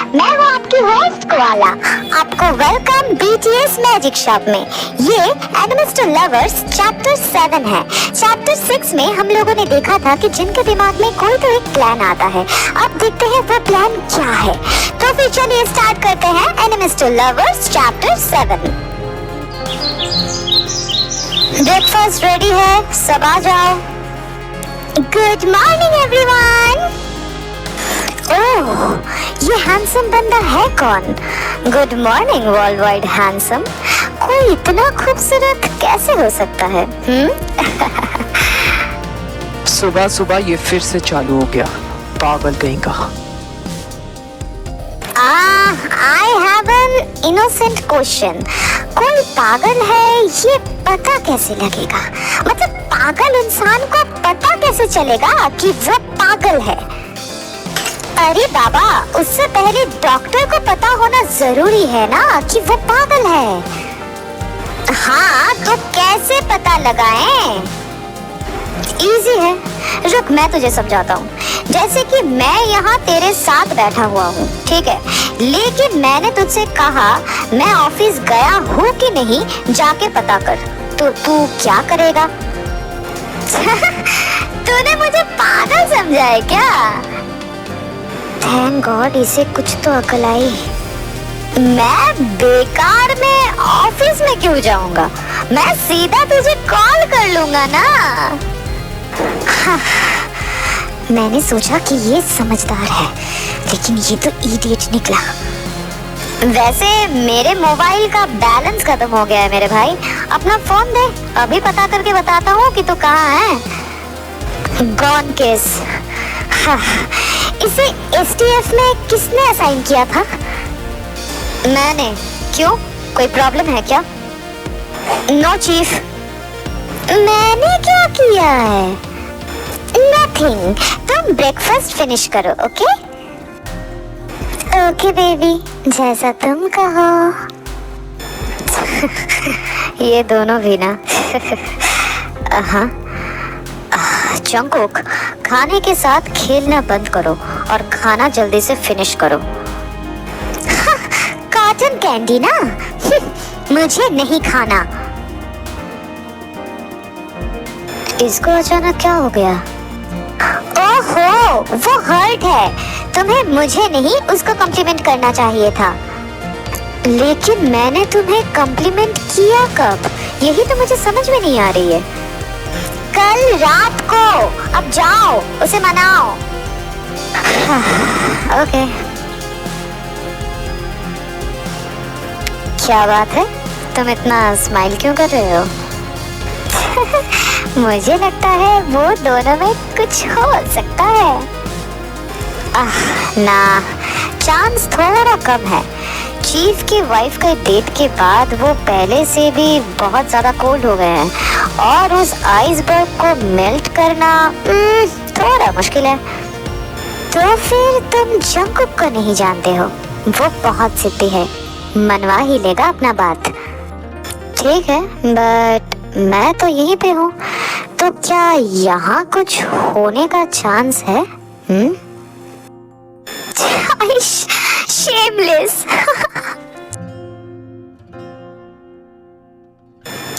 मैं हूँ आपकी होस्ट कोआला। आपको वेलकम BTS मैजिक शॉप में। ये एनिमल्स टू लवर्स चैप्टर 7 है। चैप्टर 6 में हम लोगों ने देखा था कि जिनके दिमाग में कोई तो एक प्लान आता है। अब देखते हैं वो प्लान क्या है। तो फिर चलिए स्टार्ट करते हैं animals to lovers chapter 7। Breakfast ready है, सब आ जाओ। Good morning everyone. ओह, ये हैंडसम बंदा है कौन? Good morning world wide handsome. कोई इतना खूबसूरत कैसे हो सकता है? सुबह सुबह ये फिर से चालू हो गया, पागल कहीं का। I have an innocent question. कोई पागल है ये पता कैसे लगेगा? मतलब पागल इंसान को पता कैसे चलेगा कि वो पागल है? अरे बाबा, उससे पहले डॉक्टर को पता होना जरूरी है ना कि वो पागल है। हाँ, तो कैसे पता लगाएं? इजी है, रुक मैं तुझे समझाता हूँ। जैसे कि मैं यहाँ तेरे साथ बैठा हुआ हूँ, ठीक है, लेकिन मैंने तुझसे कहा मैं ऑफिस गया हूँ कि नहीं, जाके पता कर। तो तू क्या करेगा? तूने मुझे पागल समझा है क्या? थैंक गॉड, इसे कुछ तो अकल आई। मैं बेकार में ऑफिस में क्यों जाऊंगा? मैं सीधा तुझे कॉल कर लूंगा ना। हाँ, मैंने सोचा कि ये समझदार है, लेकिन ये तो इडियट निकला। वैसे मेरे मोबाइल का बैलेंस खत्म हो गया है मेरे भाई। अपना फोन दे, अभी पता करके बताता हूँ कि तू कहाँ है। Gone case. हाँ, इसे STF में किसने असाइन किया था? मैंने। क्यों, कोई प्रॉब्लम है क्या? No chief. मैंने क्या किया है? नथिंग। तुम ब्रेकफास्ट फिनिश करो, ओके? ओके बेबी, जैसा तुम कहो। ये दोनों भी ना। हाँ, जंगकुक, खाने के साथ खेलना बंद करो और खाना जल्दी से फिनिश करो। कॉटन कैंडी ना? मुझे नहीं खाना। इसको अचानक क्या हो गया? ओहो, वो हर्ट है। तुम्हें मुझे नहीं, उसको कॉम्प्लीमेंट करना चाहिए था। लेकिन मैंने तुम्हें कॉम्प्लीमेंट किया कब? यही तो मुझे समझ में नहीं आ रही है। कल रात को। अब जाओ, उसे मनाओ। ओके। क्या बात है, तुम इतना स्माइल क्यों कर रहे हो? मुझे लगता है वो दोनों में कुछ हो सकता है। ना, चांस थोड़ा कम है। चीफ की वाइफ के डेट के बाद वो पहले से भी बहुत ज्यादा कोल्ड हो गए हैं, और उस आइसबर्ग को मेल्ट करना थोड़ा मुश्किल है। तो फिर तुम जंगकुक को नहीं जानते हो, वो बहुत जिद्दी है, मनवा ही लेगा अपना बात। ठीक है, बट मैं तो यहीं पे हूँ, तो क्या यहाँ कुछ होने का चांस है? शेमलेस।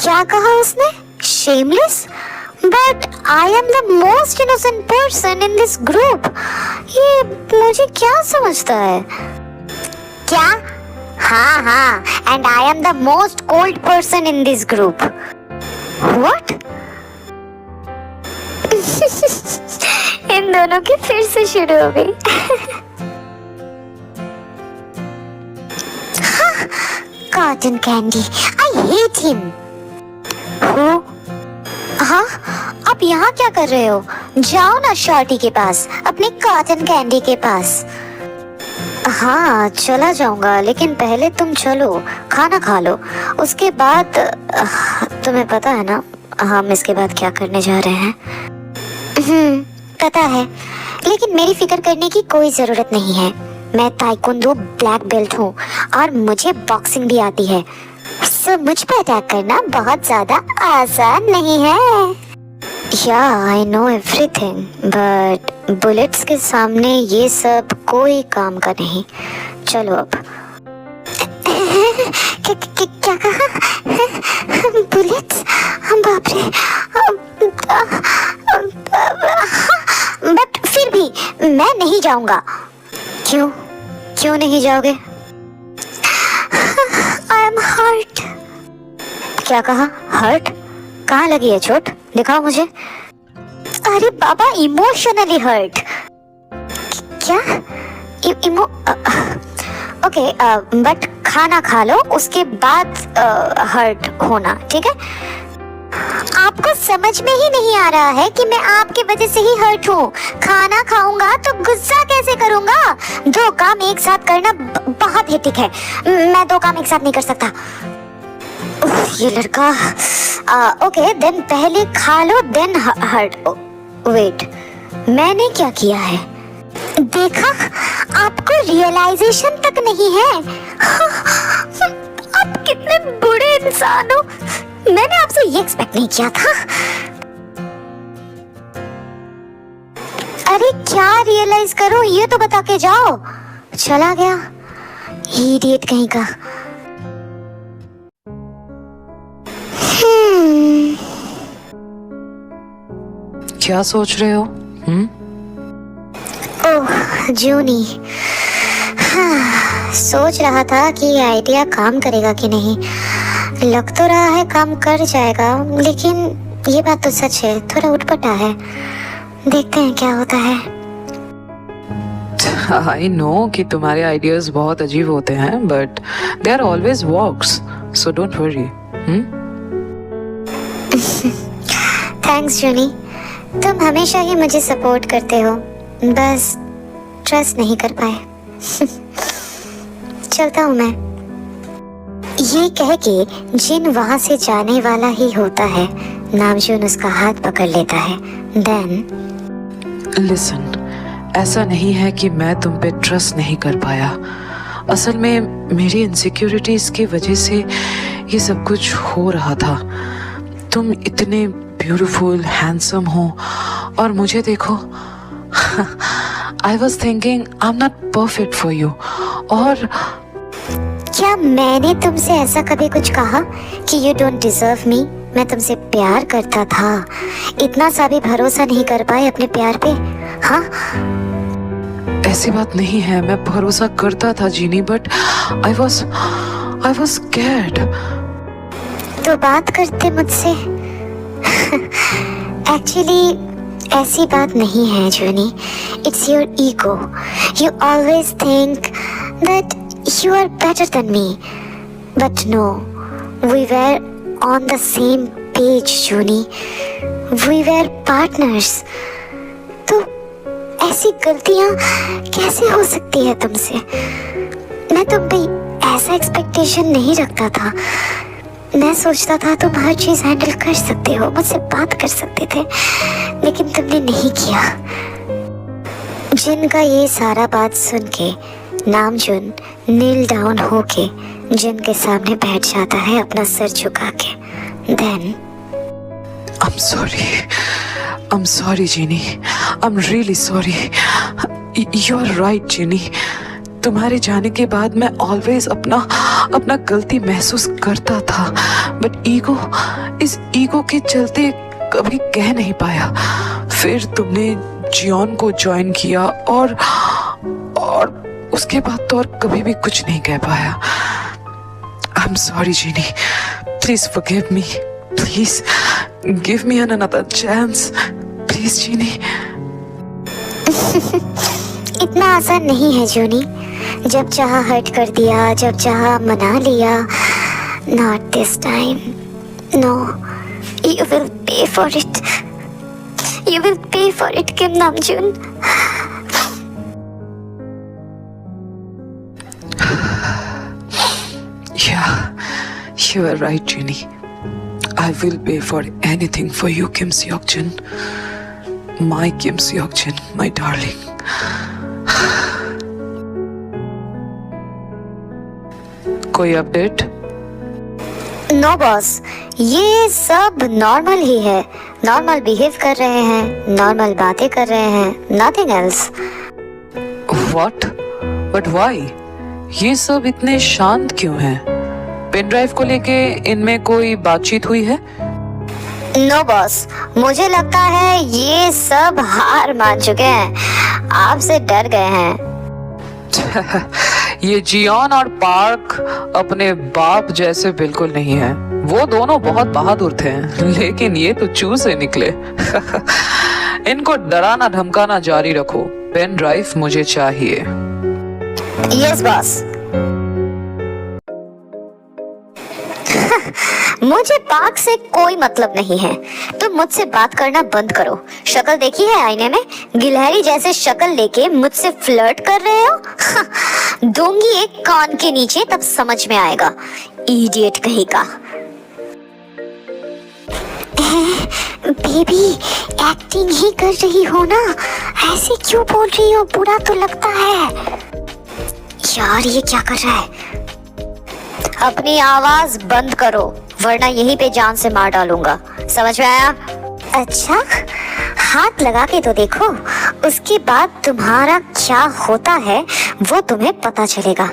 क्या कहा उसने? Shameless? But I am the most innocent person in this group. ये मुझे क्या समझता है? क्या? हाँ हाँ, and I am the most cold person in this group. What? इन दोनों की फिर से शुरू हो गई। Cotton candy, I hate him. Who? हाँ, आप यहाँ क्या कर रहे हो? जाओ ना शॉर्टी के पास, अपने कॉटन कैंडी के पास। हाँ चला जाऊंगा, लेकिन पहले तुम चलो खाना खा लो, उसके बाद तुम्हें पता है ना हम इसके बाद क्या करने जा रहे हैं? पता है, लेकिन मेरी फिक्र करने की कोई जरूरत नहीं है। मैं ताइक्वांडो ब्लैक बेल्ट हूँ और मुझे बॉक्सिंग भी आती है, सो मुझ पर अटैक करना बहुत ज्यादा आसान नहीं है। या I know everything, but bullets के सामने ये सब कोई काम का नहीं। चलो अब। क्या कहा? बुलेट्स? बाप रे। बट फिर भी मैं नहीं जाऊंगा। क्यों? क्यों नहीं जाओगे? I am hurt. क्या कहा? हर्ट? कहाँ लगी है चोट? दिखाओ मुझे। अरे बाबा, इमोशनली हर्ट। क्या? ओके, बट खाना खा लो, उसके बाद हर्ट होना, ठीक है? आपको समझ में ही नहीं आ रहा है कि मैं आपकी वजह से ही हर्ट हूँ। खाना खाऊंगा तो गुस्सा कैसे करूंगा? दो काम एक साथ करना बहुत हेक्टिक है। मैं दो काम एक साथ नहीं कर सकता। ये लड़का। ओके देन, पहले खा लो देन हर्ट। वेट, मैंने क्या किया है? देखा, आपको रियलाइजेशन तक नहीं है। आप कितने बुरे इंसान हो। मैंने आपसे ये एक्सपेक्ट नहीं किया था। अरे क्या रियलाइज करो, ये तो बता के जाओ। चला गया इडियट कहीं का। क्या सोच रहे हो? ओह जूनी, हाँ, सोच रहा था कि ये आइडिया काम करेगा कि नहीं। लग तो रहा है काम कर जाएगा, लेकिन ये बात तो सच है, थोड़ा उटपटा है। देखते हैं क्या होता है। आई नो कि तुम्हारे आइडियाज बहुत अजीब होते हैं, but they are always works, so don't worry. Thanks Juni, तुम हमेशा ही मुझे सपोर्ट करते हो, बस ट्रस्ट नहीं कर पाए। चलता हूँ मैं। ये कह के जिन वहां से जाने वाला ही होता है, नामजून उसका हाथ पकड़ लेता है। देन लिसन, ऐसा नहीं है कि मैं तुम पे ट्रस्ट नहीं कर पाया। असल में मेरी इनसिक्योरिटीज की वजह से ये सब कुछ हो रहा था। तुम इतने ब्यूटीफुल, हैंडसम हो और मुझे देखो। I was thinking I am not perfect for you. और क्या मैंने तुमसे ऐसा कभी कुछ कहा कि यू डोंट डिजर्व मी? मैं तुमसे प्यार करता था, इतना सा भी भरोसा नहीं कर पाए अपने प्यार पे? हाँ, ऐसी बात नहीं है, मैं भरोसा करता था Jini, but I was scared. तो बात करते मुझसे। एक्चुअली ऐसी बात नहीं है Juni, it's your ego. You always think that you are better than me, but no, we were on the same page, Juni. We were partners. तो ऐसी गलतियां कैसे हो सकती है तुमसे? मैं तुम पे ऐसा एक्सपेक्टेशन नहीं रखता था। मैं सोचता था तुम हर चीज हैंडल कर सकते हो, मुझसे बात कर सकते थे, लेकिन तुमने नहीं किया। जिनका ये सारा बात सुन के नामजून नील डाउन होके जिन के सामने बैठ जाता है अपना सर झुका के। Then I'm sorry Jeannie, I'm really sorry. You are right Jeannie. तुम्हारे जाने के बाद मैं ऑलवेज अपना गलती महसूस करता था, बट इस ईगो के चलते कभी कह नहीं पाया। फिर तुमने जियोन को ज्वाइन किया और उसके बाद तो और कभी भी कुछ नहीं कह पाया। I'm sorry genie, please forgive me, please give me another chance, please जीनी। इतना आसान नहीं है जूनी, जब चाहा हर्ट कर दिया, जब चाहा मना लिया। Not this time, no, You will pay for it. You will pay for it, Kim Namjoon. Yeah, you are right, Ginny. I will pay for anything for you, Kim Seok-jin. My Kim Seok-jin, my darling. कोई update? No boss, ये सब normal ही है। Normal behave कर रहे हैं, normal बातें कर रहे हैं, nothing else. What? But why? ये सब इतने शांत क्यों हैं? पेन ड्राइव को लेके इनमें कोई बातचीत हुई है? नो बॉस, मुझे लगता है ये सब हार मान चुके हैं, आपसे डर गए हैं। ये जियोन और पार्क अपने बाप जैसे बिल्कुल नहीं है। वो दोनों बहुत बहादुर थे, लेकिन ये तो चूजे निकले। इनको डराना धमकाना जारी रखो। पेन ड्राइव मुझे चाहिए। Yes boss. मुझे पार्क से कोई मतलब नहीं है। तुम मुझसे बात करना बंद करो। शक्ल देखी है आईने में? गिलहरी जैसे शक्ल लेके मुझसे फ्लर्ट कर रहे हो? दूंगी एक कान के नीचे, तब समझ में आएगा। इडियट कहीं का। बेबी, एक्टिंग ही कर रही हो ना? ऐसे क्यों बोल रही हो? बुरा तो लगता है। यार ये क्या कर रहा है? अपनी आवाज बंद करो, वरना यहीं पे जान से मार डालूंगा। समझ में आया? अच्छा, हाथ लगा के तो देखो, उसके बाद तुम्हारा क्या होता है वो तुम्हें पता चलेगा।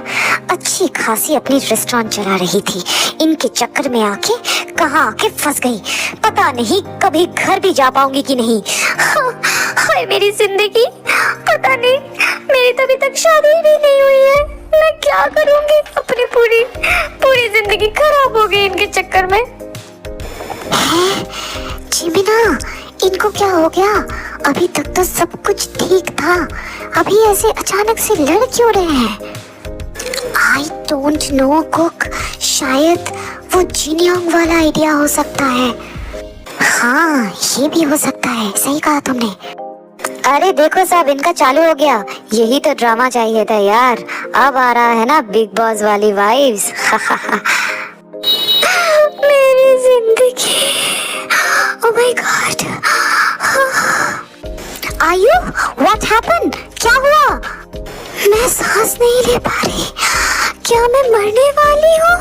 अच्छी खासी अपनी रेस्टोरेंट चला रही थी, इनके चक्कर में आके कहाँ आके फंस गई। पता नहीं कभी घर भी जा पाऊंगी कि नहीं। हाय मेरी जिंदगी, पता नहीं, मेरी तो अभी तक शादी भी नहीं हुई है। मैं क्या करूंगी? अपनी पूरी जिंदगी खराब हो गई इनके चक्कर में। जिमिना, इनको क्या हो गया? अभी तक तो सब कुछ ठीक था, अभी ऐसे अचानक से लड़ क्यों रहे हैं? आई डोंट नो कुक, शायद वो जिनयोंग वाला आइडिया हो सकता है। हाँ, ये भी हो सकता है, सही कहा तुमने। अरे देखो साहब, इनका चालू हो गया। यही तो ड्रामा चाहिए था यार। अब आ रहा है ना बिग बॉस वाली वाइब्स। मेरी जिंदगी, ओह माय गॉड। आयु, व्हाट हैपेंड? क्या हुआ? मैं सांस नहीं ले पा रही। क्या मैं मरने वाली हूँ?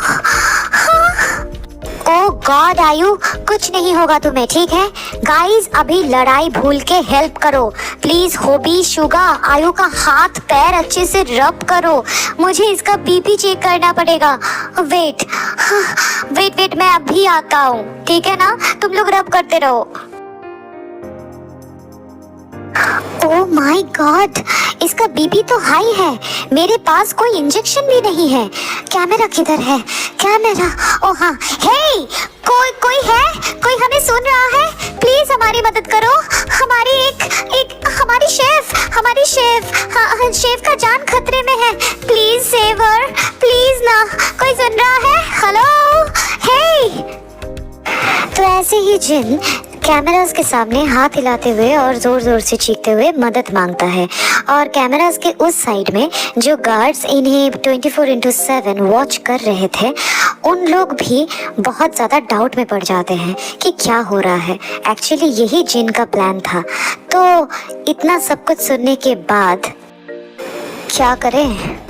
ओह गॉड आयु, कुछ नहीं होगा तुम्हें, ठीक है? गाइस, अभी लड़ाई भूल के हेल्प करो प्लीज। होबी, शुगा, आयु का हाथ पैर अच्छे से रब करो। मुझे इसका बीपी चेक करना पड़ेगा। वेट, मैं अभी आता हूँ, ठीक है ना? तुम लोग रब करते रहो। ओह माय गॉड, इसका बीपी तो हाई है। मेरे पास कोई इंजेक्शन भी नहीं है। कैमरा किधर है? कैमरा, ओह हाँ, हे, कोई है? कोई हमें सुन रहा है? प्लीज हमारी मदद करो। हमारी शेफ का जान खतरे में है। प्लीज सेव हर, प्लीज ना। कोई सुन रहा है? हेलो, हे। तो ऐसे ही जिन कैमरास के सामने हाथ हिलाते हुए और जोर जोर से चीखते हुए मदद मांगता है, और कैमरास के उस साइड में जो गार्ड्स इन्हें 24/7 वॉच कर रहे थे, उन लोग भी बहुत ज़्यादा डाउट में पड़ जाते हैं कि क्या हो रहा है। एक्चुअली यही जिन का प्लान था। तो इतना सब कुछ सुनने के बाद क्या करें?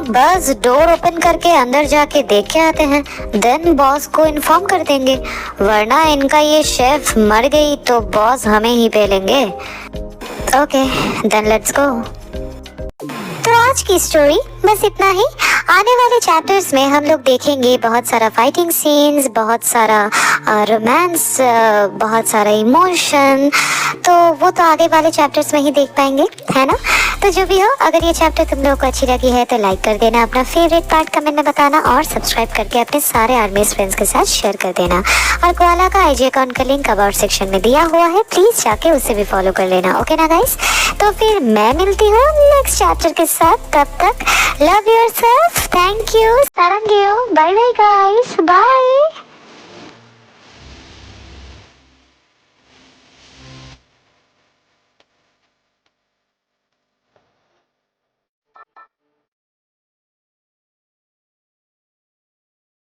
बस डोर ओपन करके अंदर जाके देख के आते हैं, देन बॉस को इन्फॉर्म कर देंगे, वरना इनका ये शेफ मर गई तो बॉस हमें ही पेलेंगे। Okay, then let's go. तो आज की स्टोरी बस इतना ही। आने वाले चैप्टर्स में हम लोग देखेंगे बहुत सारा फाइटिंग सीन्स, बहुत सारा रोमांस, बहुत सारा इमोशन। तो वो तो आगे वाले चैप्टर्स में ही देख पाएंगे, है ना? तो जो भी हो, अगर ये चैप्टर तुम लोगों को अच्छी लगी है तो लाइक कर देना, अपना फेवरेट पार्ट कमेंट में बताना, और सब्सक्राइब करके अपने सारे आर्मीज फ्रेंड्स के साथ शेयर कर देना। और कोआला का आईजी अकाउंट का लिंक अबाउट सेक्शन में दिया हुआ है, प्लीज जाके उसे भी फॉलो कर लेना। ओके ना गाइस? तो फिर मैं मिलती हूँ नेक्स्ट चैप्टर के साथ। तब तक लव योरसेल्फ, थैंक यू, सारंग you, bye bye guys, bye.